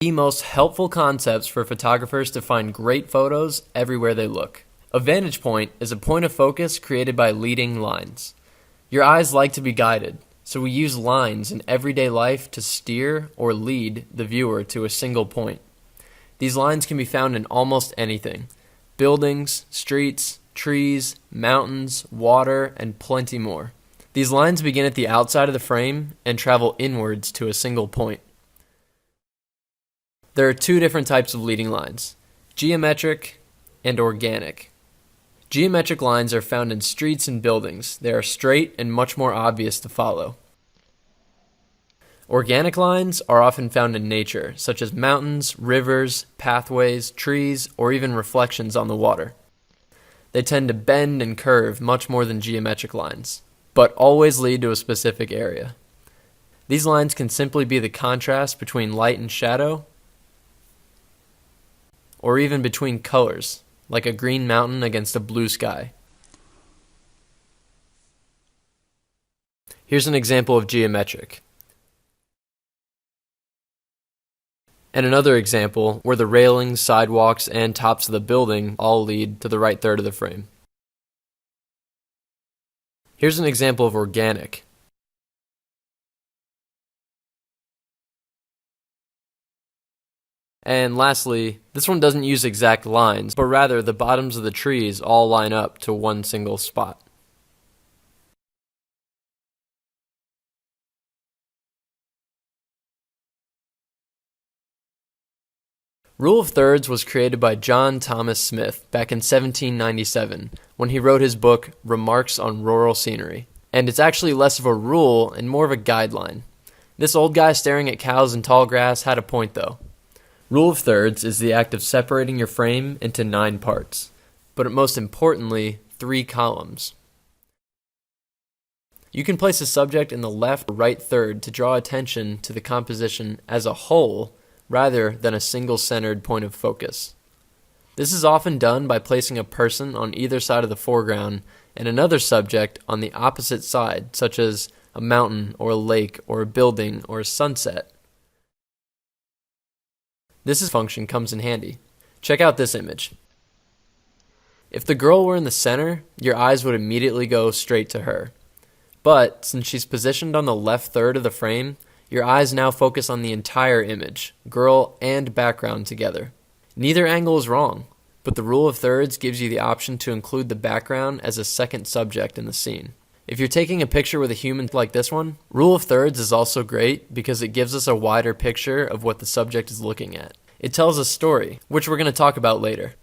The most helpful concepts for photographers to find great photos everywhere they look. A vantage point is a point of focus created by leading lines. Your eyes like to be guided, so we use lines in everyday life to steer or lead the viewer to a single point. These lines can be found in almost anything: buildings, streets, trees, mountains, water, and plenty more. These lines begin at the outside of the frame and travel inwards to a single point. There are two different types of leading lines: geometric and organic. Geometric lines are found in streets and buildings. They are straight and much more obvious to follow. Organic lines are often found in nature, such as mountains, rivers, pathways, trees, or even reflections on the water. They tend to bend and curve much more than geometric lines, but always lead to a specific area. These lines can simply be the contrast between light and shadow, or even between colors, like a green mountain against a blue sky. Here's an example of geometric. And another example where the railings, sidewalks, and tops of the building all lead to the right third of the frame. Here's an example of organic. And lastly, this one doesn't use exact lines, but rather the bottoms of the trees all line up to one single spot. Rule of thirds was created by John Thomas Smith back in 1797 when he wrote his book Remarks on Rural Scenery. And it's actually less of a rule and more of a guideline. This old guy staring at cows in tall grass had a point though. Rule of thirds is the act of separating your frame into 9 parts, but most importantly, 3 columns. You can place a subject in the left or right third to draw attention to the composition as a whole rather than a single-centered point of focus. This is often done by placing a person on either side of the foreground and another subject on the opposite side, such as a mountain or a lake or a building or a sunset. This function comes in handy. Check out this image. If the girl were in the center, your eyes would immediately go straight to her. But since she's positioned on the left third of the frame, your eyes now focus on the entire image, girl and background together. Neither angle is wrong, but the rule of thirds gives you the option to include the background as a second subject in the scene. If you're taking a picture with a human like this one, rule of thirds is also great because it gives us a wider picture of what the subject is looking at. It tells a story, which we're going to talk about later.